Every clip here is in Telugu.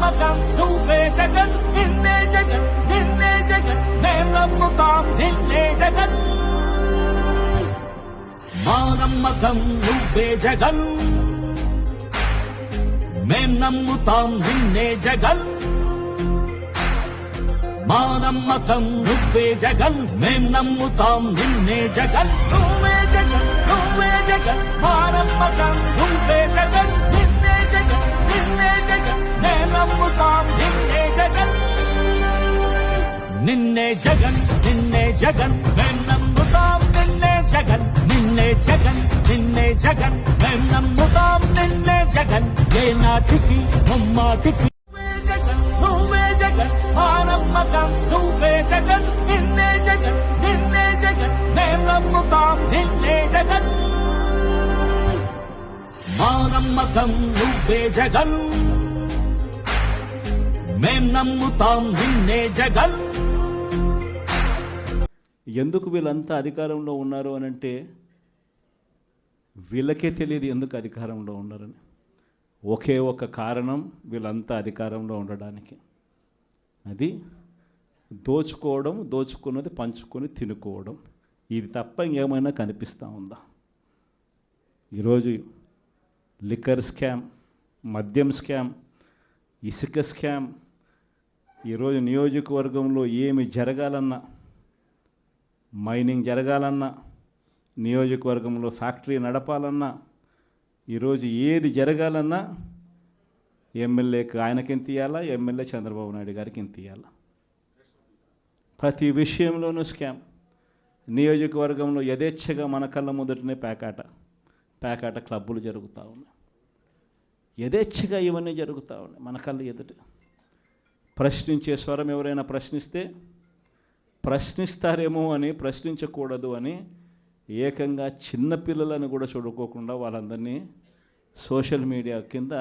నమ్మకం నువ్వే జగన్ నిన్నే జగన్ నిన్నే జగన్ మేం నమ్ముతాం నిన్నే జగన్ మా నమ్మకం నువ్వే జగన్ మేం నమ్ముతాం నిన్నే జగన్ మా నమ్మకం నువ్వే జగన్ మేం నమ్ముతాం నిన్నే జగన్ నువ్వే జగన్ నువ్వే జగన్ మా నమ్మకం నువ్వే జగన్ నిన్నే జగన్ నిన్నే జగన్ మేం నమ్ముతాం నిన్నే జగన్ నిన్నే జగన్ నిన్నే జగన్ మేం నమ్ముతాం నిన్నే జగన్ నిన్నే జగన్ నిన్నే జగన్ మేం నమ్ముతాం నిన్నే జగన్ ఏ నాటికి ముమ్మాటికి నువ్వే జగన్ మా నమ్మకం నువ్వే జగన్ నిన్నే జగన్ నిన్నే జగన్ మేం నమ్ముతాం నిన్నే జగన్ మా నమ్మకం నువ్వే జగన్ మేం నమ్ముతాం నిన్నే జగన్. ఎందుకు వీళ్ళంతా అధికారంలో ఉన్నారు అని అంటే వీళ్ళకే తెలియదు ఎందుకు అధికారంలో ఉన్నారని. ఒకే ఒక కారణం వీళ్ళంతా అధికారంలో ఉండడానికి, అది దోచుకోవడం, దోచుకున్నది పంచుకొని తినుకోవడం. ఇది తప్ప ఇంకేమైనా కనిపిస్తూ ఉందా? ఈరోజు లిక్కర్ స్కామ్, మద్యం స్కామ్, ఇసుక స్కామ్, ఈరోజు నియోజకవర్గంలో ఏమి జరగాలన్నా, మైనింగ్ జరగాలన్నా, నియోజకవర్గంలో ఫ్యాక్టరీ నడపాలన్నా, ఈరోజు ఏది జరగాలన్నా ఎమ్మెల్యేకి ఆయనకింత ఇవ్వాలా, ఎమ్మెల్యే చంద్రబాబు నాయుడు గారికి ఇంత ఇవ్వాలా. ప్రతి విషయంలోనూ స్కామ్. నియోజకవర్గంలో యథేచ్ఛగా మన కళ్ళ మొదటనే పేకాట క్లబ్బులు జరుగుతూ ఉన్నాయి. యథేచ్ఛగా ఇవన్నీ జరుగుతూ ఉన్నాయి మన కళ్ళ ఎదుట. ప్రశ్నించే స్వరం ఎవరైనా ప్రశ్నిస్తే ప్రశ్నిస్తారేమో అని, ప్రశ్నించకూడదు అని ఏకంగా చిన్నపిల్లలను కూడా చూడుకోకుండా వాళ్ళందరినీ సోషల్ మీడియా కింద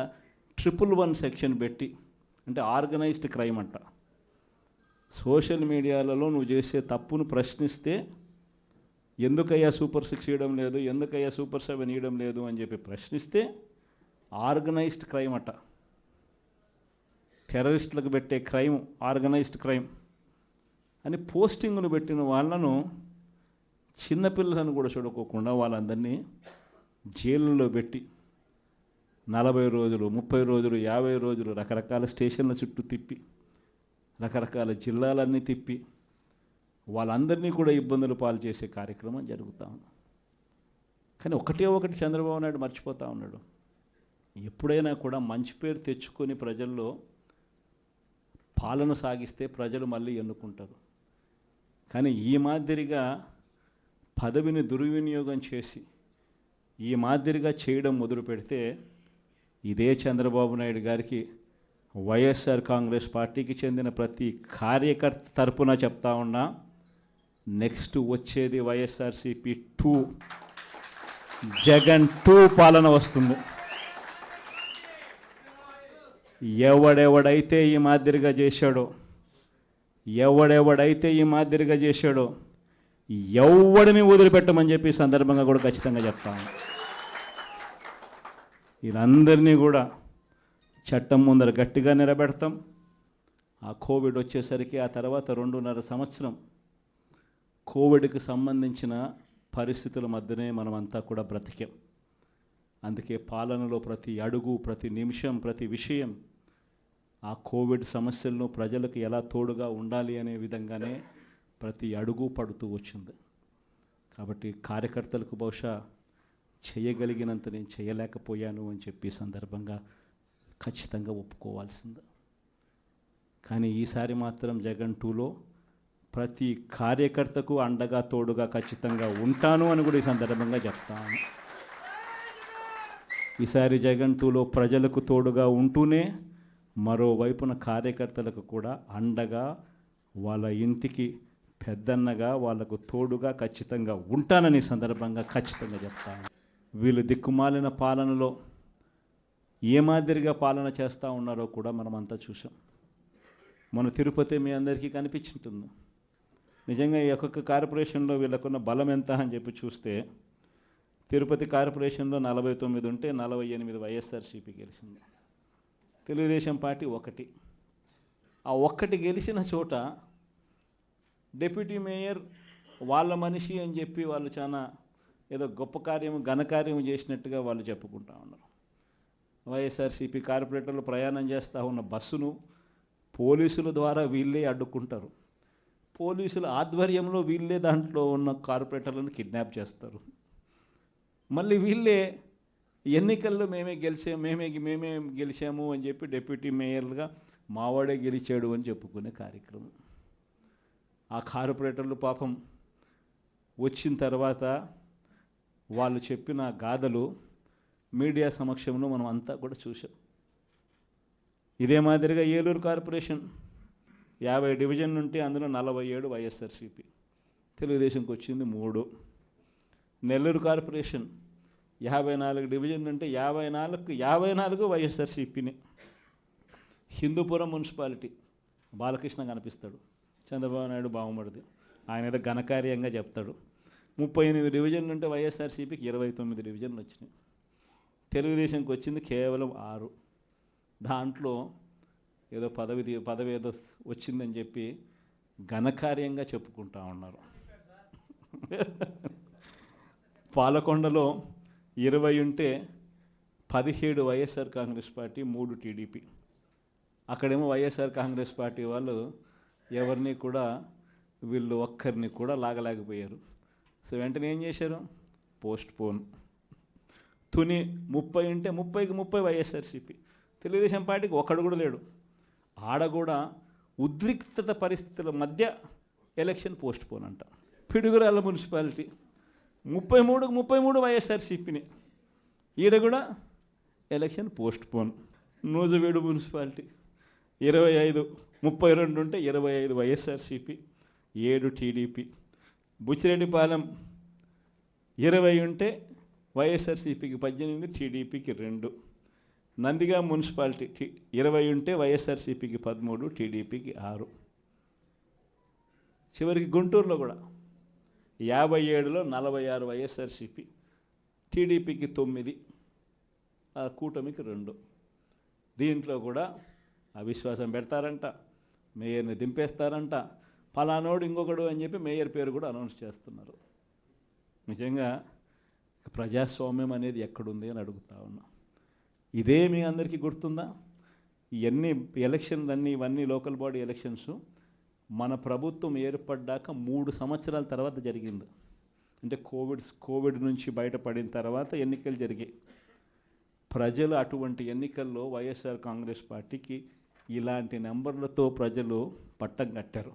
111 సెక్షన్ పెట్టి, అంటే ఆర్గనైజ్డ్ క్రైమ్ అంట. సోషల్ మీడియాలలో నువ్వు చేసే తప్పును ప్రశ్నిస్తే ఎందుకయ్యా సూపర్ 6 ఇవ్వడం లేదు, ఎందుకయ్యా సూపర్ 7 ఇవ్వడం లేదు అని చెప్పి ప్రశ్నిస్తే ఆర్గనైజ్డ్ క్రైమ్ అట. టెర్రరిస్టులకు పెట్టే క్రైమ్ ఆర్గనైజ్డ్ క్రైమ్ అని పోస్టింగ్ను పెట్టిన వాళ్ళను, చిన్నపిల్లలను కూడా చూడుకోకుండా వాళ్ళందరినీ జైళ్ళలో పెట్టి 40 రోజులు, 30 రోజులు, 50 రోజులు రకరకాల స్టేషన్ల చుట్టూ తిప్పి, రకరకాల జిల్లాలన్నీ తిప్పి వాళ్ళందరినీ కూడా ఇబ్బందులు పాలు చేసే కార్యక్రమం జరుగుతూ ఉంది. కానీ ఒకటి చంద్రబాబు నాయుడు మర్చిపోతూ ఉన్నాడు. ఎప్పుడైనా కూడా మంచి పేరు తెచ్చుకొని ప్రజల్లో పాలన సాగిస్తే ప్రజలు మళ్ళీ ఎన్నుకుంటారు. కానీ ఈ మాదిరిగా పదవిని దుర్వినియోగం చేసి ఈ మాదిరిగా చేయడం మొదలు పెడితే ఇదే చంద్రబాబు నాయుడు గారికి వైఎస్ఆర్ కాంగ్రెస్ పార్టీకి చెందిన ప్రతి కార్యకర్త తరపున చెప్తా ఉన్నా, నెక్స్ట్ వచ్చేది వైఎస్ఆర్సీపీ 2, జగన్ 2 పాలన వస్తుంది. ఎవడెవడైతే ఈ మాదిరిగా చేశాడో, ఎవడిని వదిలిపెట్టమని చెప్పి సందర్భంగా కూడా ఖచ్చితంగా చెప్తాను. వీళ్ళందరినీ కూడా చట్టం ముందర గట్టిగా నిలబెడతాం. ఆ కోవిడ్ వచ్చేసరికి ఆ తర్వాత 2.5 సంవత్సరం కోవిడ్కి సంబంధించిన పరిస్థితుల మధ్యనే మనమంతా కూడా బ్రతికాం. అందుకే పాలనలో ప్రతి అడుగు, ప్రతి నిమిషం, ప్రతి విషయం ఆ కోవిడ్ సమస్యలను ప్రజలకు ఎలా తోడుగా ఉండాలి అనే విధంగానే ప్రతి అడుగు పడుతూ వచ్చింది. కాబట్టి కార్యకర్తలకు బహుశా చేయగలిగినంత నేను చేయలేకపోయాను అని చెప్పి సందర్భంగా ఖచ్చితంగా ఒప్పుకోవాల్సింది. కానీ ఈసారి మాత్రం జగన్ 2లో ప్రతి కార్యకర్తకు అండగా తోడుగా ఖచ్చితంగా ఉంటాను అని కూడా ఈ సందర్భంగా చెప్తాను. ఈసారి జగన్ 2లో ప్రజలకు తోడుగా ఉంటూనే మరోవైపున కార్యకర్తలకు కూడా అండగా, వాళ్ళ ఇంటికి పెద్దన్నగా, వాళ్ళకు తోడుగా ఖచ్చితంగా ఉంటానని సందర్భంగా ఖచ్చితంగా చెప్తాను. వీళ్ళు దిక్కుమాలిన పాలనలో ఏ మాదిరిగా పాలన చేస్తూ ఉన్నారో కూడా మనమంతా చూసాం. మన తిరుపతి మీ అందరికీ కనిపించుంటుంది. నిజంగా ఈ ఒక్కొక్క కార్పొరేషన్లో వీళ్ళకున్న బలం ఎంత అని చెప్పి చూస్తే తిరుపతి కార్పొరేషన్లో 49 ఉంటే 48 వైఎస్ఆర్సీపీ గెలిచింది. తెలుగుదేశం పార్టీ ఒకటి. ఆ ఒక్కటి గెలిచిన చోట డిప్యూటీ మేయర్ వాళ్ళ మనిషి అని చెప్పి వాళ్ళు చాలా ఏదో గొప్ప కార్యము ఘనకార్యం చేసినట్టుగా వాళ్ళు చెప్పుకుంటా ఉన్నారు. వైఎస్ఆర్సీపీ కార్పొరేటర్లు ప్రయాణం చేస్తూ ఉన్న బస్సును పోలీసుల ద్వారా వీళ్ళే అడ్డుకుంటారు. పోలీసుల ఆధ్వర్యంలో వీళ్ళే దాంట్లో ఉన్న కార్పొరేటర్లను కిడ్నాప్ చేస్తారు. మళ్ళీ వీళ్ళే ఎన్నికల్లో మేమే గెలిచాము అని చెప్పి డిప్యూటీ మేయర్లుగా మావాడే గెలిచాడు అని చెప్పుకునే కార్యక్రమం. ఆ కార్పొరేటర్లు పాపం వచ్చిన తర్వాత వాళ్ళు చెప్పిన గాథలు మీడియా సమక్షంలో మనం అంతా కూడా చూసాం. ఇదే మాదిరిగా ఏలూరు కార్పొరేషన్ 50 డివిజన్ ఉంటే అందులో 47 వైఎస్ఆర్సీపీ, తెలుగుదేశంకి వచ్చింది 3. నెల్లూరు కార్పొరేషన్ 54 డివిజన్ ఉంటే 54 వైఎస్ఆర్సీపీని. హిందూపురం మున్సిపాలిటీ బాలకృష్ణ కనిపిస్తాడు, చంద్రబాబు నాయుడు బావమరిది, ఆయన ఏదో ఘనకార్యంగా చెప్తాడు. 38 డివిజన్లు ఉంటే వైఎస్ఆర్సీపీకి 29 డివిజన్లు వచ్చినాయి. తెలుగుదేశంకి వచ్చింది కేవలం 6. దాంట్లో ఏదో పదవి ఏదో వచ్చిందని చెప్పి ఘనకార్యంగా చెప్పుకుంటా ఉన్నారు. పాలకొండలో 20 ఉంటే 17 వైఎస్ఆర్ కాంగ్రెస్ పార్టీ, 3 టీడీపీ. అక్కడేమో వైఎస్ఆర్ కాంగ్రెస్ పార్టీ వాళ్ళు ఎవరిని కూడా వీళ్ళు ఒక్కరిని కూడా లాగలేకపోయారు. సో వెంటనే ఏం చేశారు? Post phone. తుని 30 ఉంటే 30కి 30 వైఎస్ఆర్సీపీ. తెలుగుదేశం పార్టీకి ఒక్కడు కూడా లేడు. ఆడ కూడా ఉద్రిక్తత పరిస్థితుల మధ్య ఎలక్షన్ పోస్ట్ పోన్ అంట. పిడుగురాళ్ళ మున్సిపాలిటీ 33కి 33 వైఎస్ఆర్సీపీని, ఈడ కూడా election post phone. Nuzvid municipality 32 ఉంటే 25 వైఎస్ఆర్సీపీ, 7 టీడీపీ. బుచ్చిరెడ్డిపాలెం 20 ఉంటే వైఎస్ఆర్సీపీకి 18, టీడీపీకి 2. నందిగా మున్సిపాలిటీ 20 ఉంటే వైఎస్ఆర్సీపీకి 13, టీడీపీకి 6. చివరికి గుంటూరులో కూడా 57లో 46 వైఎస్ఆర్సీపీ, టీడీపీకి 9, ఆ కూటమికి 2. దీంట్లో కూడా అవిశ్వాసం పెడతారంట, మేయర్ని దింపేస్తారంట, ఫలానోడు ఇంకొకడు అని చెప్పి మేయర్ పేరు కూడా అనౌన్స్ చేస్తున్నారు. నిజంగా ప్రజాస్వామ్యం అనేది ఎక్కడుంది అని అడుగుతా ఉన్నా. ఇదే మీ అందరికీ గుర్తుందా? ఇవన్నీ ఎలక్షన్లన్నీ ఇవన్నీ లోకల్ బాడీ ఎలక్షన్స్ మన ప్రభుత్వం ఏర్పడ్డాక 3 సంవత్సరాల తర్వాత జరిగింది. అంటే కోవిడ్ నుంచి బయటపడిన తర్వాత ఎన్నికలు జరిగాయి. ప్రజలు అటువంటి ఎన్నికల్లో వైఎస్ఆర్ కాంగ్రెస్ పార్టీకి ఇలాంటి నెంబర్లతో ప్రజలు పట్టం కట్టారు.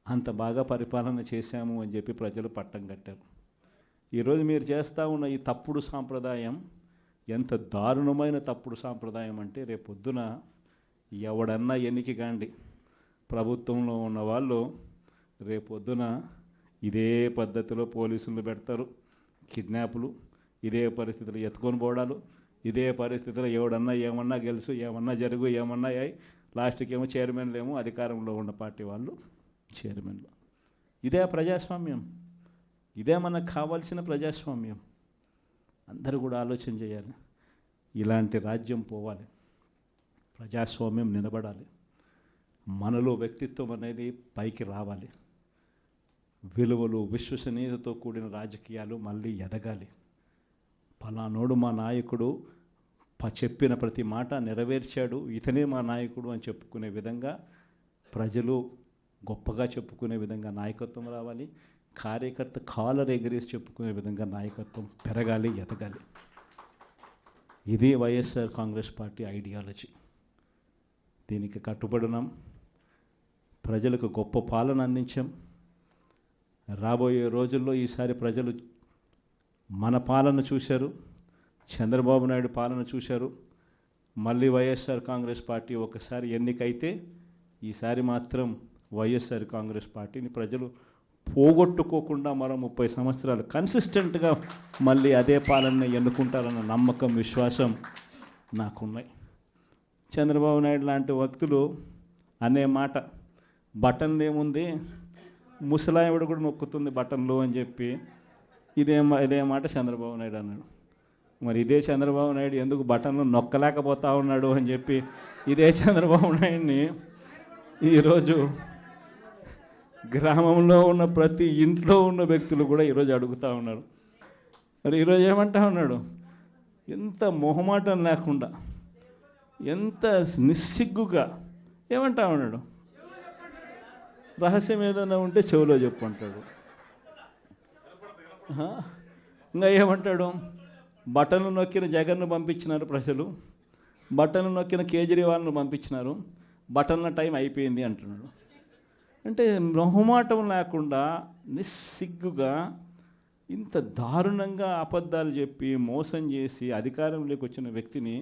అంత బాగా పరిపాలన చేశాము అని చెప్పి ప్రజలు పట్టం కట్టారు. ఈరోజు మీరు చేస్తూ ఉన్న ఈ తప్పుడు సాంప్రదాయం ఎంత దారుణమైన తప్పుడు సాంప్రదాయం అంటే, రేపొద్దున ఎవడన్నా ఎన్నిక కాండి ప్రభుత్వంలో ఉన్న వాళ్ళు రేపొద్దున ఇదే పద్ధతిలో పోలీసులు పెడతారు, కిడ్నాపులు, ఇదే పరిస్థితులు ఎత్తుకొని పోవడాలు, ఇదే పరిస్థితిలో ఎవడన్నా ఏమన్నా గెలుసు, ఏమన్నా జరుగు, ఏమన్నా అయ్యి లాస్ట్కి ఏమో చైర్మన్లు ఏమో అధికారంలో ఉన్న పార్టీ వాళ్ళు చైర్మన్లు. ఇదే ప్రజాస్వామ్యం, ఇదే మనకు కావాల్సిన ప్రజాస్వామ్యం. అందరూ కూడా ఆలోచన చేయాలి. ఇలాంటి రాజ్యం పోవాలి, ప్రజాస్వామ్యం నిలబడాలి, మనలో వ్యక్తిత్వం అనేది పైకి రావాలి, విలువలు విశ్వసనీయతతో కూడిన రాజకీయాలు మళ్ళీ ఎదగాలి. ఫలానోడు మా నాయకుడు, చెప్పిన ప్రతి మాట నెరవేర్చాడు, ఇతనే మా నాయకుడు అని చెప్పుకునే విధంగా ప్రజలు గొప్పగా చెప్పుకునే విధంగా నాయకత్వం రావాలి. కార్యకర్త కాలర్ ఎగిరేసి చెప్పుకునే విధంగా నాయకత్వం పెరగాలి, ఎదగాలి. ఇది వైఎస్ఆర్ కాంగ్రెస్ పార్టీ ఐడియాలజీ. దీనికి కట్టుబడినాం, ప్రజలకు గొప్ప పాలన అందించాం. రాబోయే రోజుల్లో ఈసారి ప్రజలు మన పాలన చూశారు, చంద్రబాబు నాయుడు పాలన చూశారు. మళ్ళీ వైఎస్ఆర్ కాంగ్రెస్ పార్టీ ఒకసారి ఎన్నికైతే ఈసారి మాత్రం వైఎస్ఆర్ కాంగ్రెస్ పార్టీని ప్రజలు పోగొట్టుకోకుండా మరో 30 సంవత్సరాలు కన్సిస్టెంట్గా మళ్ళీ అదే పాలనని ఎన్నుకుంటారన్న నమ్మకం, విశ్వాసం నాకున్నాయి. చంద్రబాబు నాయుడు లాంటి వ్యక్తులు అనే మాట, బటన్లు ఏముంది, ముసలాయవుడు కూడా నొక్కుతుంది బటన్లు అని చెప్పి ఇదే మాట చంద్రబాబు నాయుడు అన్నాడు. మరి ఇదే చంద్రబాబు నాయుడు ఎందుకు బటన్లు నొక్కలేకపోతా ఉన్నాడు అని చెప్పి ఇదే చంద్రబాబు నాయుడిని ఈరోజు గ్రామంలో ఉన్న ప్రతి ఇంట్లో ఉన్న వ్యక్తులు కూడా ఈరోజు అడుగుతూ ఉన్నారు. మరి ఈరోజు ఏమంటా ఉన్నాడు, ఎంత మొహమాటం లేకుండా ఎంత నిస్సిగ్గుగా ఏమంటా ఉన్నాడు, రహస్యం ఏదైనా ఉంటే చెవిలో చెప్పు అంటాడు. ఇంకా ఏమంటాడు, బటన్లు నొక్కిన జగన్ను పంపించినారు ప్రజలు, బటన్లు నొక్కిన కేజ్రీవాల్ను పంపించినారు, బటన్ల టైం అయిపోయింది అంటున్నాడు. అంటే మొహమాటం లేకుండా నిస్సిగ్గుగా ఇంత దారుణంగా అబద్ధాలు చెప్పి మోసం చేసి అధికారంలోకి వచ్చిన వ్యక్తిని,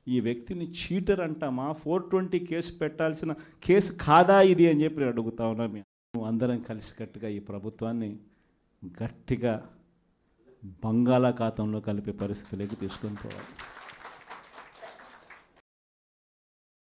ఈ వ్యక్తిని చీటర్ అంటామా, 420 కేసు పెట్టాల్సిన కేసు కాదా ఇది అని చెప్పి నేను అడుగుతా ఉన్నాను. అందరం కలిసికట్టుగా ఈ ప్రభుత్వాన్ని గట్టిగా బంగాళాఖాతంలో కలిపే పరిస్థితిలోకి తీసుకొని పోవాలి.